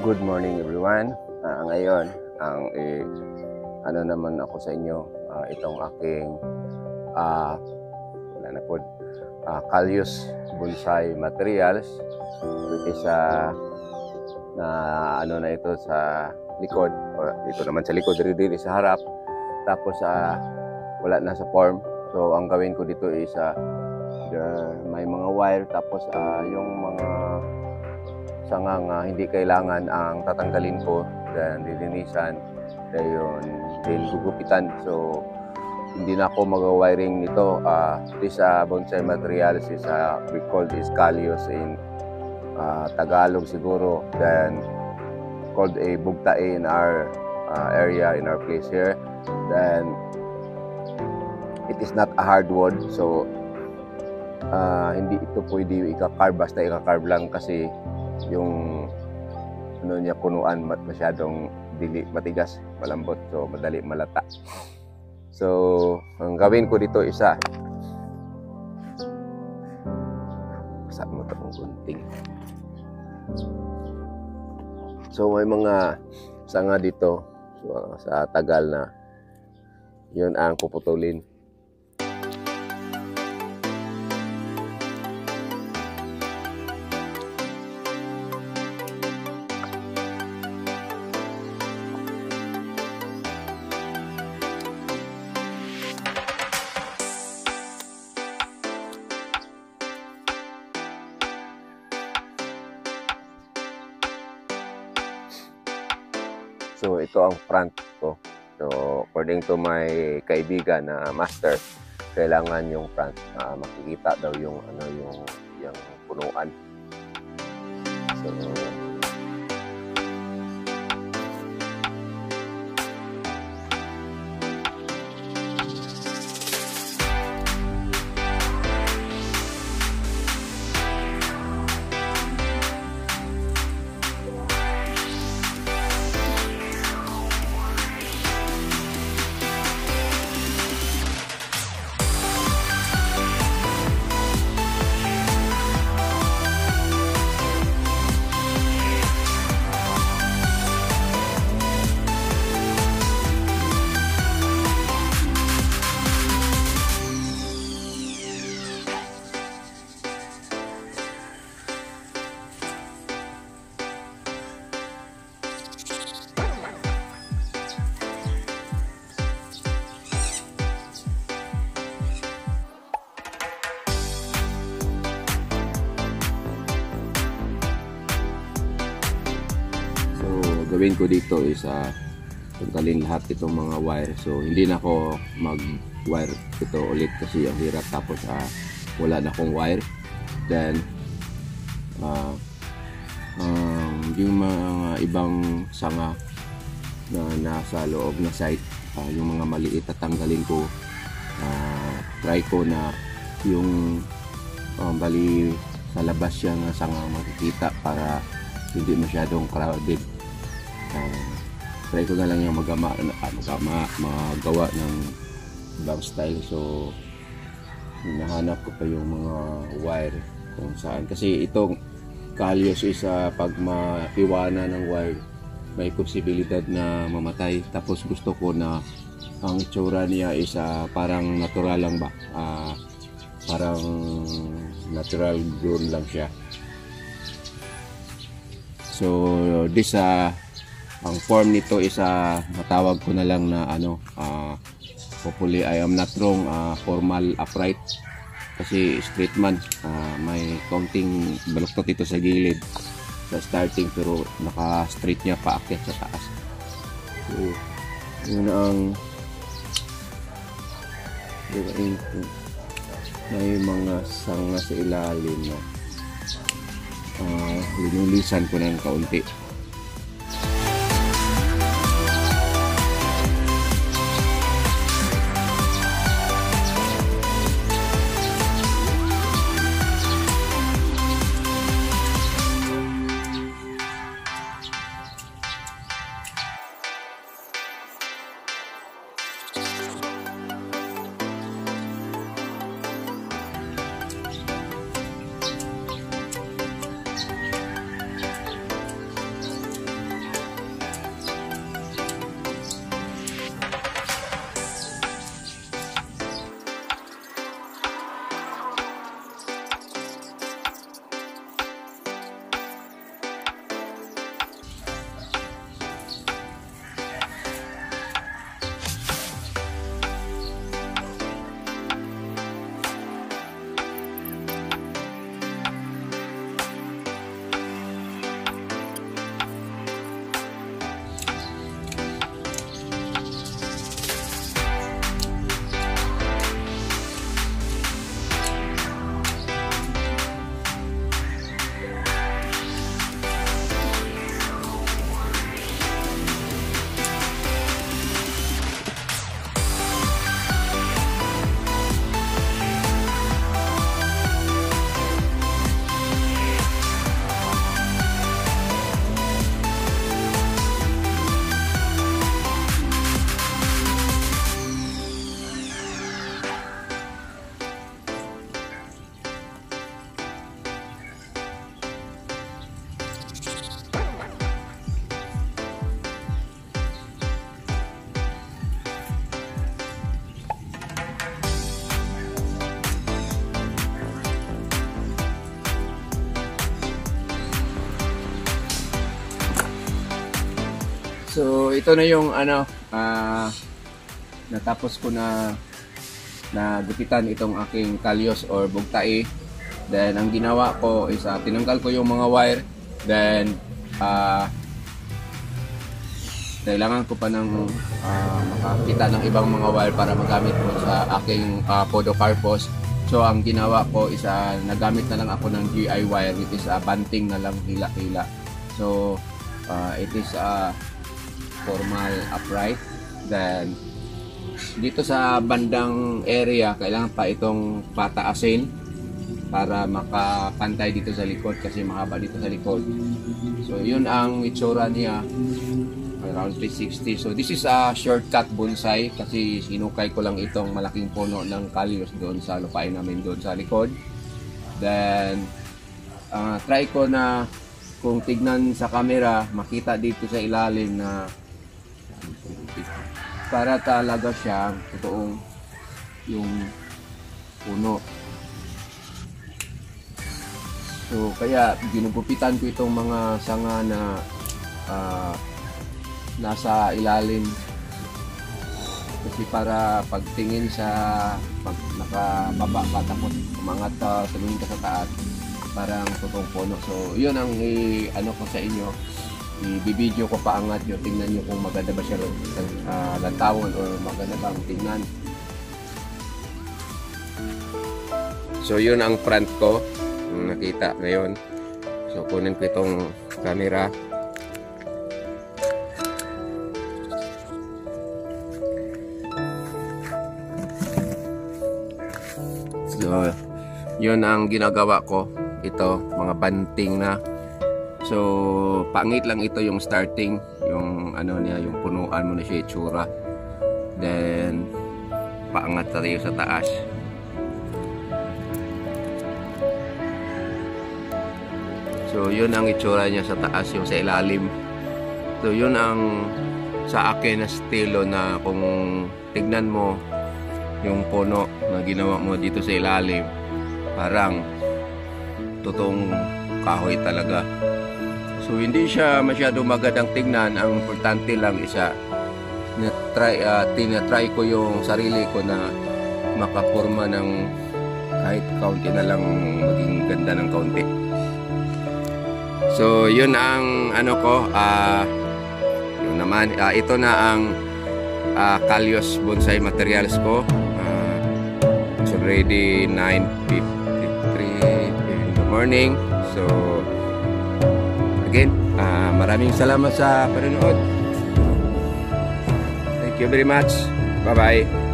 Good morning everyone. Ngayon, ano naman ako sa inyo, itong aking wala na po, Callius Bonsai Materials, which is na ano na ito sa likod, o ito naman sa likod, dito sa harap, tapos wala na sa form. So ang gawin ko dito is may mga wire, tapos yung mga sangang hindi kailangan ang tatanggalin ko, then lilinisan, then gugupitan. So hindi na ako mag-wiring nito. This bonsai materials is we call this Callius in Tagalog siguro, then called a bugtae in our area, in our place here. Then it is not a hardwood, so hindi ito pwede ika-carve, basta ika-carve lang, kasi yung ano niya, punuan masyadong matigas, malambot, so madali malata. So ang gawin ko dito isa, saan mo itong gunting. So may mga sanga dito, so, sa tagal na yun ang puputulin. So ito ang front ko. So according to my kaibigan na master, kailangan yung front makikita daw yung yung punuan. So gawin ko dito is tanggalin lahat itong mga wire. So hindi na ako mag-wire ito ulit kasi ang hirap, tapos wala na akong wire. Then yung mga ibang sanga na nasa loob na site, yung mga maliit, tatanggalin ko. Try ko na yung bali sa labas yung sanga makikita para hindi masyadong crowded. Try ko na lang yung magawa ng ibang style. So hinahanap ko pa yung mga wire kung saan, kasi itong Callius is pag maiwanan ng wire may posibilidad na mamatay. Tapos gusto ko na ang itsura niya is parang natural lang ba, parang natural grown lang siya. So this ang form nito is matawag ko na lang na hopefully I am not wrong, formal upright, kasi straight man, may counting baluktot ito sa gilid sa starting, pero naka straight niya paakyat sa taas. So yun ang may mga sanga sa ilalim na linulisan ko na ng kaunti. So ito na yung natapos ko na gupitan itong aking kalyos or bugtae. Then ang ginawa ko is tinanggal ko yung mga wire. Then kailangan ko pa ng makakita ng ibang mga wire para magamit ko sa aking podocarpus. So ang ginawa ko is nagamit na lang ako ng GI wire, which is banting na lang, hila-hila. So it is formal upright. Then dito sa bandang area kailangan pa itong pataasin para makapantay dito sa likod kasi mahaba dito sa likod. So yun ang itsura niya, around 360. So this is a shortcut bonsai kasi sinukay ko lang itong malaking puno ng kalyos doon sa lupain namin doon sa likod. Then try ko na kung tignan sa camera makita dito sa ilalim na para talaga siyang totoong yung puno. So kaya ginugupitan ko itong mga sanga na nasa ilalim kasi para pagtingin sa pag nakababa pa tapos umangat ka tumingin ka sa taas parang totoong puno. So yun ang ano ko sa inyo, i-video ko paangat nyo, tingnan nyo kung maganda ba siya lantawon or maganda bang tingnan. So yun ang front ko, nakita ngayon. So kunin ko itong camera. So yun ang ginagawa ko, ito mga banting na. So pangit lang ito yung starting, yung ano niya, yung punuan mo na siya itsura. Then paangat tayo sa taas. So yun ang itsura niya sa taas, yung sa ilalim. So yun ang sa akin na estilo na kung tignan mo yung puno na ginawa mo dito sa ilalim, parang totoong kahoy talaga. So hindi siya masyado magandang tingnan. Ang importante lang isa tinatry ko yung sarili ko na makaporma ng kahit kaunti na lang, maging ganda ng kaunti. So yun ang ano ko, yun naman, ito na ang kalyos bonsai materials ko. It's already 9:53 in the morning. So again, maraming salamat sa panonood. Thank you very much. Bye-bye.